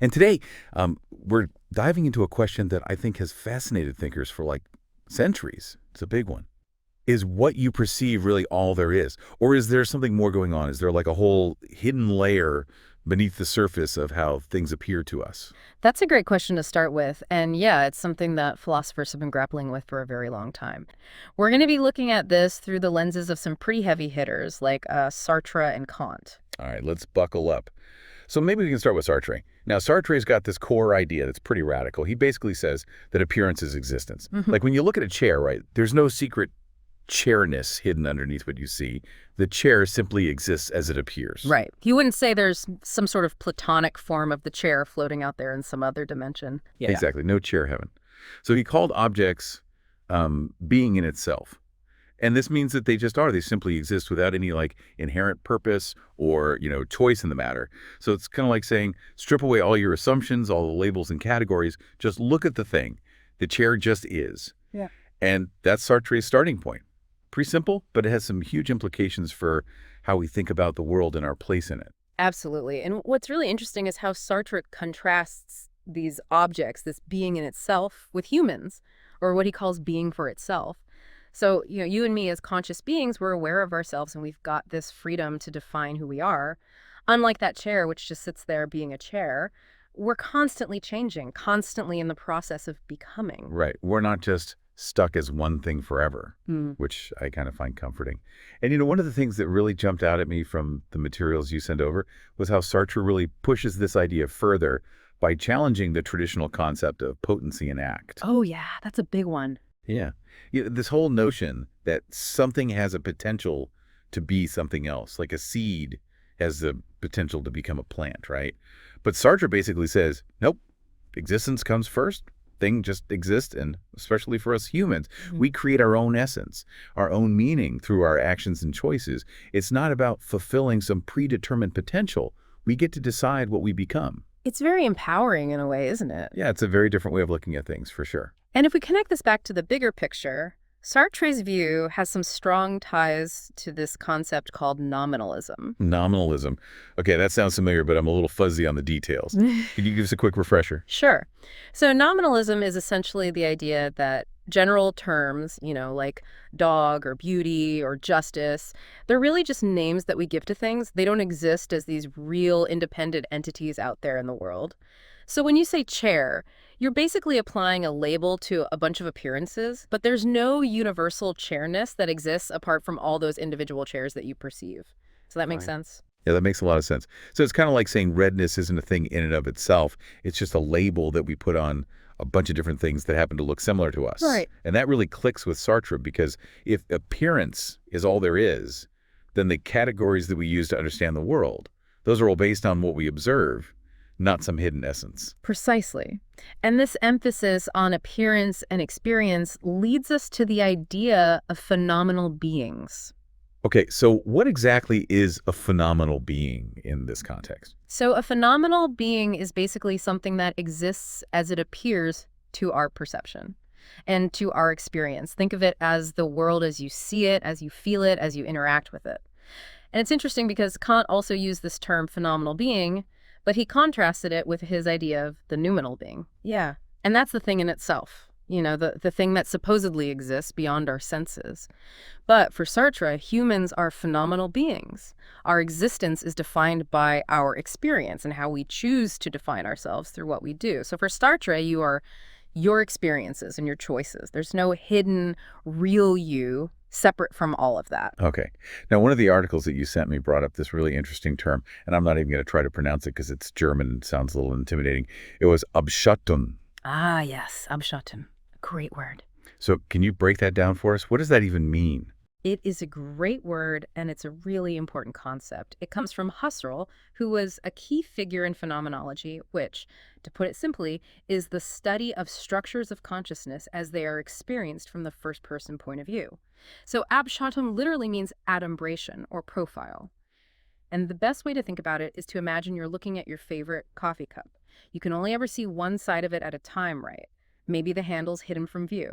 And today, we're diving into a question that I think has fascinated thinkers for like centuries. It's a big one. Is what you perceive really all there is? Or is there something more going on? Is there like a whole hidden layer beneath the surface of how things appear to us? That's a great question to start with. And yeah, it's something that philosophers have been grappling with for a very long time. We're going to be looking at this through the lenses of some pretty heavy hitters like Sartre and Kant. All right, let's buckle up. So maybe we can start with Sartre. Now, Sartre's got this core idea that's pretty radical. He basically says that appearance is existence. Mhm. Like when you look at a chair, right, there's no secret chairness hidden underneath what you see. The chair simply exists as it appears. Right. You wouldn't say there's some sort of platonic form of the chair floating out there in some other dimension. Yeah. Exactly, no chair heaven. So he called objects being in itself. And this means that they just are. They simply exist without any like inherent purpose or, choice in the matter. So it's kind of like saying, strip away all your assumptions, all the labels and categories. Just look at the thing. The chair just is. Yeah. And that's Sartre's starting point. Pretty simple, but it has some huge implications for how we think about the world and our place in it. Absolutely. And what's really interesting is how Sartre contrasts these objects, this being in itself, with humans, or what he calls being for itself. So, you and me as conscious beings, we're aware of ourselves and we've got this freedom to define who we are. Unlike that chair, which just sits there being a chair, we're constantly changing, constantly in the process of becoming. Right. We're not just stuck as one thing forever, Mm. which I kind of find comforting. And one of the things that really jumped out at me from the materials you sent over was how Sartre really pushes this idea further by challenging the traditional concept of potency in act. Oh, yeah, that's a big one. Yeah. This whole notion that something has a potential to be something else, like a seed has the potential to become a plant, right? But Sartre basically says, nope, existence comes first. Thing just exists, and especially for us humans, we create our own essence, our own meaning through our actions and choices. It's not about fulfilling some predetermined potential. We get to decide what we become. It's very empowering in a way, isn't it? Yeah, it's a very different way of looking at things, for sure. And if we connect this back to the bigger picture, Sartre's view has some strong ties to this concept called nominalism. Nominalism. Okay, that sounds familiar, but I'm a little fuzzy on the details. Can you give us a quick refresher? Sure. So nominalism is essentially the idea that general terms, like dog or beauty or justice, they're really just names that we give to things. They don't exist as these real independent entities out there in the world. So when you say chair, you're basically applying a label to a bunch of appearances, but there's no universal chairness that exists apart from all those individual chairs that you perceive. Does that make Right. sense? Yeah, that makes a lot of sense. So it's kind of like saying redness isn't a thing in and of itself. It's just a label that we put on a bunch of different things that happen to look similar to us. Right. And that really clicks with Sartre because if appearance is all there is, then the categories that we use to understand the world, those are all based on what we observe, not some hidden essence. Precisely. And this emphasis on appearance and experience leads us to the idea of phenomenal beings. Okay, so what exactly is a phenomenal being in this context? So a phenomenal being is basically something that exists as it appears to our perception and to our experience. Think of it as the world as you see it, as you feel it, as you interact with it. And it's interesting because Kant also used this term phenomenal being, but he contrasted it with his idea of the noumenal being. Yeah. And that's the thing in itself, the thing that supposedly exists beyond our senses. But for Sartre, humans are phenomenal beings. Our existence is defined by our experience and how we choose to define ourselves through what we do. So for Sartre, you are your experiences and your choices. There's no hidden real you separate from all of that. Okay. Now, one of the articles that you sent me brought up this really interesting term, and I'm not even going to try to pronounce it because it's German and sounds a little intimidating. It was Abschottung. Ah, yes, Abschottung. Great word. So can you break that down for us? What does that even mean? It is a great word, and it's a really important concept. It comes from Husserl, who was a key figure in phenomenology, which, to put it simply, is the study of structures of consciousness as they are experienced from the first-person point of view. So Abschottung literally means adumbration or profile. And the best way to think about it is to imagine you're looking at your favorite coffee cup. You can only ever see one side of it at a time, right? Maybe the handle's hidden from view.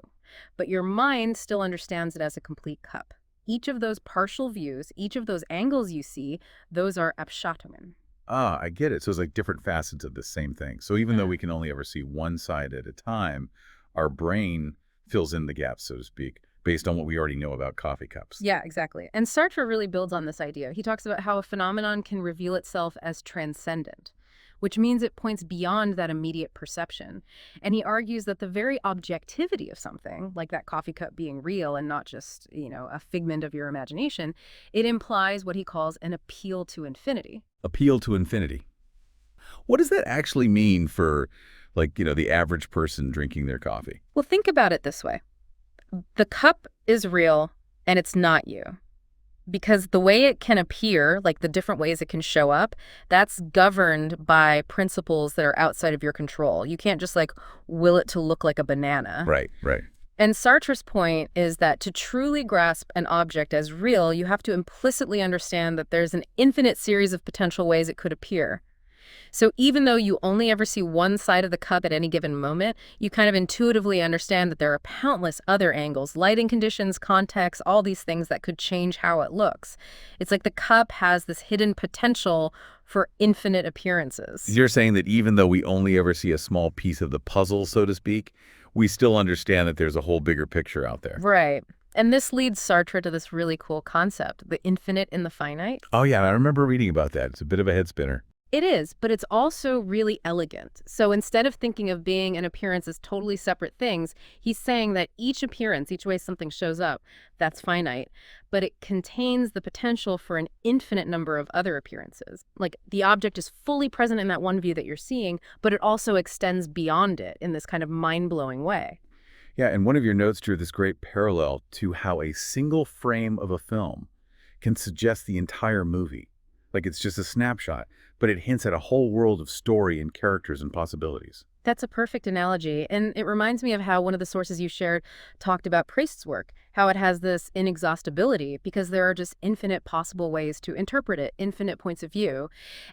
But your mind still understands it as a complete cup. Each of those partial views, each of those angles you see, those are Abschattungen. Ah, I get it. So it's like different facets of the same thing. So even though Mm. we can only ever see one side at a time, our brain fills in the gaps, so to speak, based on what we already know about coffee cups. Yeah, exactly. And Sartre really builds on this idea. He talks about how a phenomenon can reveal itself as transcendent, which means it points beyond that immediate perception. And he argues that the very objectivity of something, like that coffee cup being real and not just, a figment of your imagination, it implies what he calls an appeal to infinity. Appeal to infinity. What does that actually mean for, like, the average person drinking their coffee? Well, think about it this way. The cup is real and it's not you. Because the way it can appear, like the different ways it can show up, that's governed by principles that are outside of your control. You can't just will it to look like a banana. Right, right. And Sartre's point is that to truly grasp an object as real, you have to implicitly understand that there's an infinite series of potential ways it could appear. So even though you only ever see one side of the cup at any given moment, you kind of intuitively understand that there are countless other angles, lighting conditions, context, all these things that could change how it looks. It's like the cup has this hidden potential for infinite appearances. You're saying that even though we only ever see a small piece of the puzzle, so to speak, we still understand that there's a whole bigger picture out there. Right. And this leads Sartre to this really cool concept, the infinite in the finite. Oh, yeah, I remember reading about that. It's a bit of a head spinner. It is, but it's also really elegant. So instead of thinking of being and appearance as totally separate things, he's saying that each appearance, each way something shows up, that's finite, but it contains the potential for an infinite number of other appearances. Like the object is fully present in that one view that you're seeing, but it also extends beyond it in this kind of mind-blowing way. Yeah, and one of your notes drew this great parallel to how a single frame of a film can suggest the entire movie. Like it's just a snapshot, but it hints at a whole world of story and characters and possibilities. That's a perfect analogy. And it reminds me of how one of the sources you shared talked about Priest's work, how it has this inexhaustibility because there are just infinite possible ways to interpret it, infinite points of view.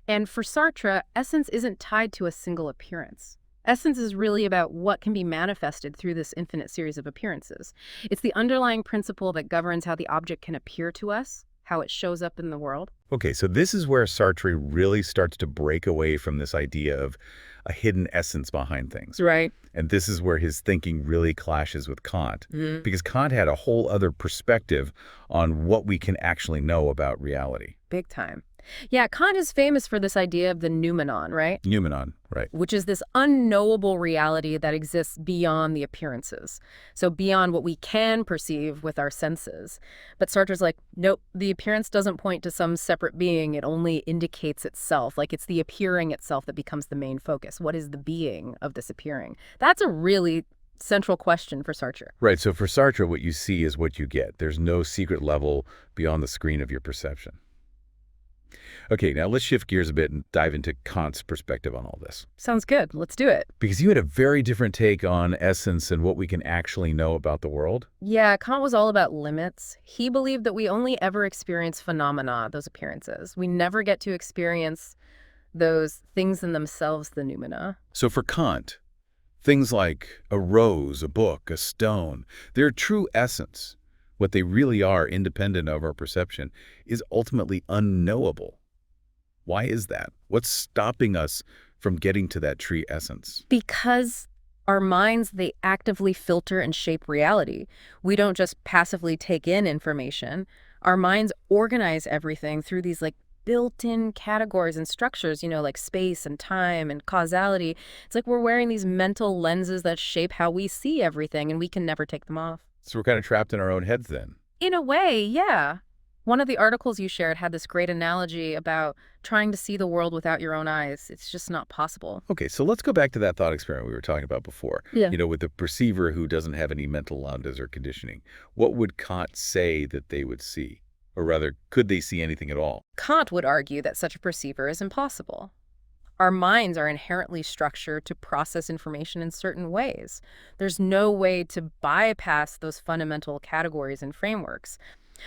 And for Sartre, essence isn't tied to a single appearance. Essence is really about what can be manifested through this infinite series of appearances. It's the underlying principle that governs how the object can appear to us, how it shows up in the world. Okay, so this is where Sartre really starts to break away from this idea of a hidden essence behind things. Right. And this is where his thinking really clashes with Kant, Mhm. because Kant had a whole other perspective on what we can actually know about reality. Big time. Yeah, Kant is famous for this idea of the noumenon, right? Noumenon, right. Which is this unknowable reality that exists beyond the appearances. So beyond what we can perceive with our senses. But Sartre's like, nope, the appearance doesn't point to some separate being. It only indicates itself. Like it's the appearing itself that becomes the main focus. What is the being of this appearing? That's a really central question for Sartre. Right, so for Sartre, what you see is what you get. There's no secret level beyond the screen of your perception. Okay, now let's shift gears a bit and dive into Kant's perspective on all this. Sounds good. Let's do it. Because you had a very different take on essence and what we can actually know about the world. Yeah, Kant was all about limits. He believed that we only ever experience phenomena, those appearances. We never get to experience those things in themselves, the noumena. So for Kant, things like a rose, a book, a stone, their true essence, what they really are independent of our perception, is ultimately unknowable. Why is that? What's stopping us from getting to that true essence? Because our minds, they actively filter and shape reality. We don't just passively take in information. Our minds organize everything through these built-in categories and structures, like space and time and causality. It's like we're wearing these mental lenses that shape how we see everything, and we can never take them off. So we're kind of trapped in our own heads then. In a way, yeah. One of the articles you shared had this great analogy about trying to see the world without your own eyes. It's just not possible. Okay, so let's go back to that thought experiment we were talking about before. Yeah. With the perceiver who doesn't have any mental lambdas or conditioning. What would Kant say that they would see? Or rather, could they see anything at all? Kant would argue that such a perceiver is impossible. Our minds are inherently structured to process information in certain ways. There's no way to bypass those fundamental categories and frameworks.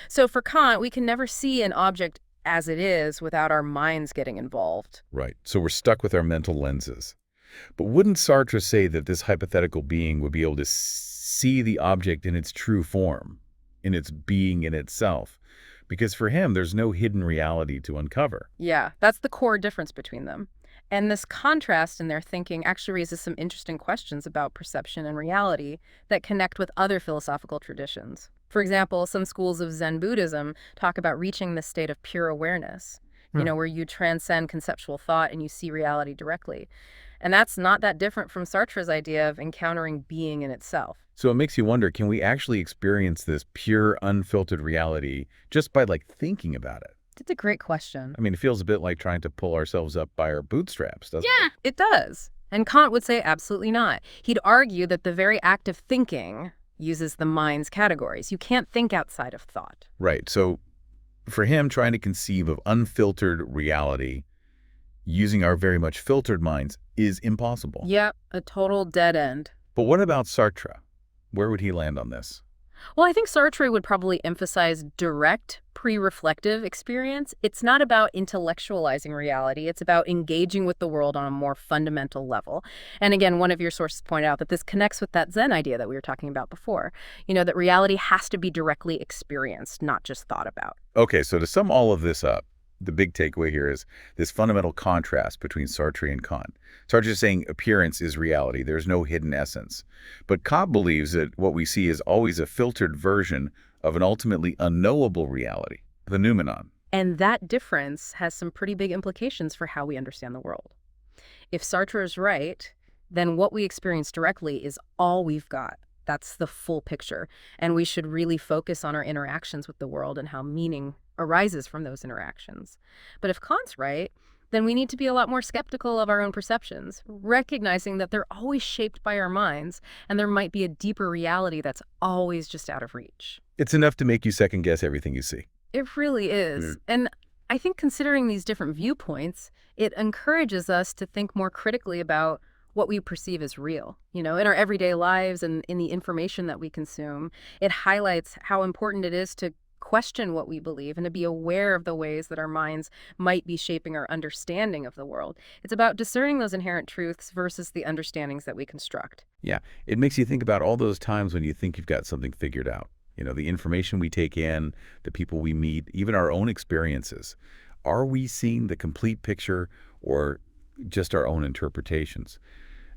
So for Kant, we can never see an object as it is without our minds getting involved. Right, so we're stuck with our mental lenses. But wouldn't Sartre say that this hypothetical being would be able to see the object in its true form, in its being in itself? because for him, there's no hidden reality to uncover. Yeah, that's the core difference between them. And this contrast in their thinking actually raises some interesting questions about perception and reality that connect with other philosophical traditions. For example, some schools of Zen Buddhism talk about reaching this state of pure awareness, Huh. where you transcend conceptual thought and you see reality directly. And that's not that different from Sartre's idea of encountering being in itself. So it makes you wonder, can we actually experience this pure, unfiltered reality just by thinking about it? It's a great question. I mean, it feels a bit like trying to pull ourselves up by our bootstraps, doesn't it? Yeah, it does. And Kant would say absolutely not. He'd argue that the very act of thinking uses the mind's categories. You can't think outside of thought. Right. So for him, trying to conceive of unfiltered reality using our very much filtered minds is impossible. Yep, a total dead end. But what about Sartre? Where would he land on this? Well, I think Sartre would probably emphasize direct, pre-reflective experience. It's not about intellectualizing reality. It's about engaging with the world on a more fundamental level. And again, one of your sources pointed out that this connects with that Zen idea that we were talking about before. That reality has to be directly experienced, not just thought about. Okay, so to sum all of this up, the big takeaway here is this fundamental contrast between Sartre and Kant. Sartre is saying appearance is reality. There's no hidden essence. But Kant believes that what we see is always a filtered version of an ultimately unknowable reality, the noumenon. And that difference has some pretty big implications for how we understand the world. If Sartre is right, then what we experience directly is all we've got. That's the full picture. And we should really focus on our interactions with the world and how meaning arises from those interactions. But if Kant's right, then we need to be a lot more skeptical of our own perceptions, recognizing that they're always shaped by our minds, and there might be a deeper reality that's always just out of reach. It's enough to make you second guess everything you see. It really is. And I think considering these different viewpoints, it encourages us to think more critically about what we perceive as real. In our everyday lives and in the information that we consume, it highlights how important it is to question what we believe and to be aware of the ways that our minds might be shaping our understanding of the world. It's about discerning those inherent truths versus the understandings that we construct. Yeah, it makes you think about all those times when you think you've got something figured out. The information we take in, the people we meet, even our own experiences. Are we seeing the complete picture or just our own interpretations?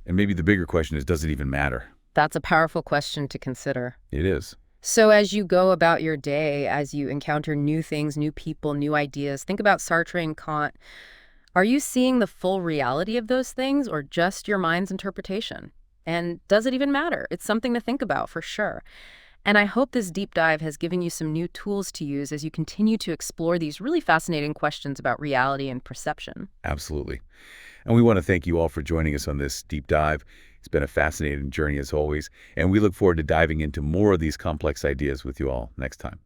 And maybe the bigger question is, does it even matter? That's a powerful question to consider. It is. So as you go about your day, as you encounter new things, new people, new ideas, think about Sartre and Kant. Are you seeing the full reality of those things or just your mind's interpretation? And does it even matter? It's something to think about for sure. And I hope this deep dive has given you some new tools to use as you continue to explore these really fascinating questions about reality and perception. Absolutely. And we want to thank you all for joining us on this deep dive. It's been a fascinating journey as always, and we look forward to diving into more of these complex ideas with you all next time.